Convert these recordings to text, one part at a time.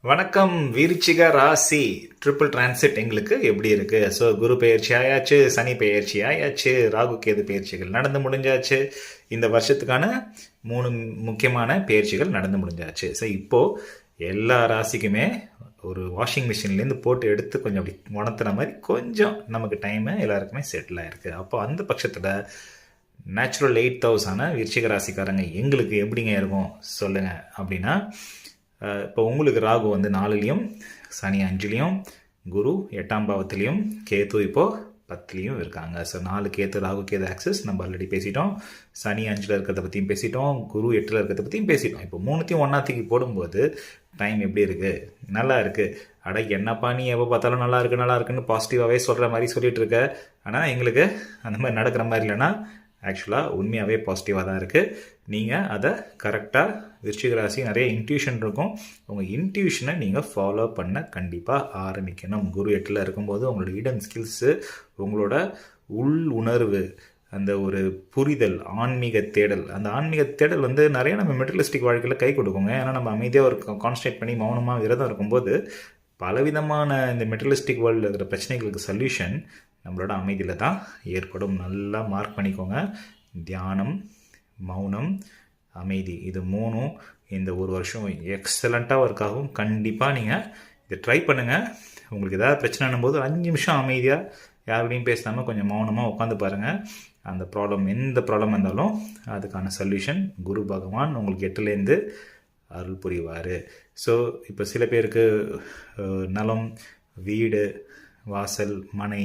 வணக்கம் விருச்சிக ராசி ட்ரிபிள் டிரான்சிட் எங்களுக்கு எப்படி இருக்கு? ஸோ குரு பெயர்ச்சி ஆயாச்சு, சனி பெயர்ச்சி ஆயாச்சு, ராகு கேது பெயர்ச்சிகள் நடந்து முடிஞ்சாச்சு. இந்த வருஷத்துக்கான 3 முக்கியமான பெயர்ச்சிகள் நடந்து முடிஞ்சாச்சு. ஸோ இப்போ எல்லா ராசிக்குமே ஒரு வாஷிங் மிஷின்லேருந்து போட்டு எடுத்து கொஞ்சம் அப்படி உணர்த்துன மாதிரி கொஞ்சம் நமக்கு டைமு எல்லாருக்குமே செட்டில் ஆயிருக்கு. அப்போ அந்த பட்சத்தில் நேச்சுரல் 8,000 விருச்சிக ராசிக்காரங்க எங்களுக்கு எப்படிங்க இருக்கும் சொல்லுங்கள் அப்படின்னா, இப்போ உங்களுக்கு ராகு வந்து 4லையும், சனி 5லையும், குரு 8ஆம் பாவத்திலையும், கேத்து இப்போது 10லையும் இருக்காங்க. ஸோ 4 கேத்து ராகு கேது ஆக்சஸ் நம்ம ஆல்ரெடி பேசிட்டோம். சனி 5ல் இருக்கிறத பற்றியும் பேசிட்டோம், குரு 8ல் இருக்கிறத பற்றியும் பேசிட்டோம். இப்போ 3த்தையும் ஒன்றாத்திக்கு போடும்போது டைம் எப்படி இருக்குது? நல்லா இருக்குது. அட என்னப்பா நீ எப்போ பார்த்தாலும் நல்லா இருக்குன்னு பாசிட்டிவாகவே சொல்கிற மாதிரி சொல்லிகிட்டு இருக்க. ஆனால் எங்களுக்கு அந்த மாதிரி நடக்கிற மாதிரி இல்லைன்னா ஆக்சுவலாக உண்மையாகவே பாசிட்டிவாக தான் இருக்குது. நீங்கள் அதை கரெக்டாக விருச்சிக ராசி நிறைய இன்ட்யூஷன் இருக்கும். உங்கள் இன்ட்யூஷனை நீங்கள் ஃபாலோ பண்ண கண்டிப்பாக ஆரம்பிக்கணும். குரு 8ல் இருக்கும்போது உங்களோட இடன் ஸ்கில்ஸு, உங்களோட உள் உணர்வு, அந்த ஒரு புரிதல், ஆன்மீக தேடல், அந்த ஆன்மீக தேடல் வந்து நிறைய நம்ம மெட்டீரியலிஸ்டிக் வாழ்க்கையில் கை கொடுக்குங்க. ஏன்னா நம்ம அமைதியாக ஒரு கான்சன்ட்ரேட் பண்ணி மௌனமாக விரதம் இருக்கும்போது பலவிதமான இந்த மெட்டீரியலிஸ்டிக் வேர்ல்டில் இருக்கிற பிரச்சனைகளுக்கு சொல்யூஷன் நம்மளோட அமைதியில் தான் ஏற்படும். நல்லா மார்க் பண்ணிக்கோங்க. தியானம், மௌனம், அமைதி, இது 3ம் இந்த ஒரு வருஷம் எக்ஸலண்ட்டாக ஒர்க் ஆகும். கண்டிப்பாக நீங்கள் இதை ட்ரை பண்ணுங்கள். உங்களுக்கு ஏதாவது பிரச்சனைன்னும் போது 5 நிமிஷம் அமைதியாக யாருடையும் பேசாமல் கொஞ்சம் மௌனமாக உட்காந்து பாருங்கள். அந்த ப்ராப்ளம் எந்த ப்ராப்ளம் இருந்தாலும் அதுக்கான சொல்யூஷன் குரு பகவான் உங்களுக்கு 8லேருந்து அருள் புரிவார். ஸோ இப்போ சில பேருக்கு நலம், வீடு, வாசல், மனை,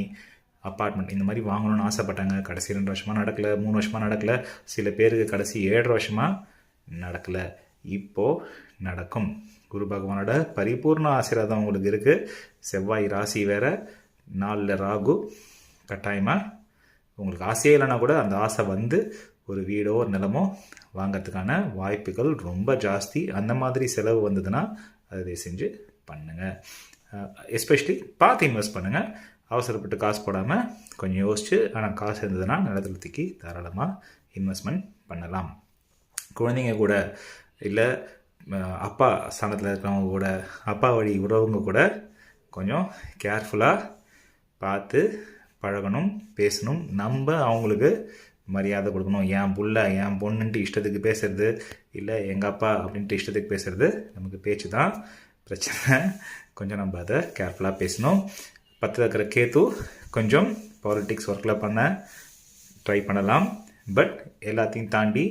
அப்பார்ட்மெண்ட் இந்த மாதிரி வாங்கணும்னு ஆசைப்பட்டாங்க. கடைசி 2 வருஷமாக நடக்கலை, 3 வருஷமாக நடக்கலை. சில பேருக்கு கடைசி 7 வருஷமாக நடக்கலை. இப்போது நடக்கும். குரு பகவானோட பரிபூர்ண ஆசீர்வாதம் உங்களுக்கு இருக்குது. செவ்வாய் ராசி வேறு, 4ல் ராகு. கட்டாயமாக உங்களுக்கு ஆசையே இல்லைன்னா கூட அந்த ஆசை வந்து ஒரு வீடோ ஒரு நிலமோ வாங்கிறதுக்கான வாய்ப்புகள் ரொம்ப ஜாஸ்தி. அந்த மாதிரி செலவு வந்ததுன்னா அதை செஞ்சு பண்ணுங்கள். எஸ்பெஷலி பார்த்து இன்வெஸ்ட் பண்ணுங்கள். அவசரப்பட்டு காசு போடாமல் கொஞ்சம் யோசிச்சு, ஆனால் காசு இருந்ததுன்னா நிலத்தில் தூக்கி தாராளமாக இன்வெஸ்ட்மெண்ட் பண்ணலாம். குழந்தைங்க கூட, இல்லை அப்பா ஸ்தானத்தில் இருக்கிறவங்க கூட, அப்பா வழி உறவுங்க கூட கொஞ்சம் கேர்ஃபுல்லாக பார்த்து பழகணும், பேசணும். நம்ம அவங்களுக்கு மரியாதை கொடுக்கணும். என் புள்ள, என் பொண்ணுன்ட்டு இஷ்டத்துக்கு பேசுறது, இல்லை எங்கள் அப்பா அப்படின்ட்டு இஷ்டத்துக்கு பேசுறது நமக்கு பேச்சு தான் பிரச்சனை. கொஞ்சம் நம்ம அதை கேர்ஃபுல்லாக பேசணும். 10ல் இருக்கிற கேத்து கொஞ்சம் பாலிட்டிக்ஸ் ஒர்க்கில் பண்ண ட்ரை பண்ணலாம். பட் எல்லாத்தையும் தாண்டி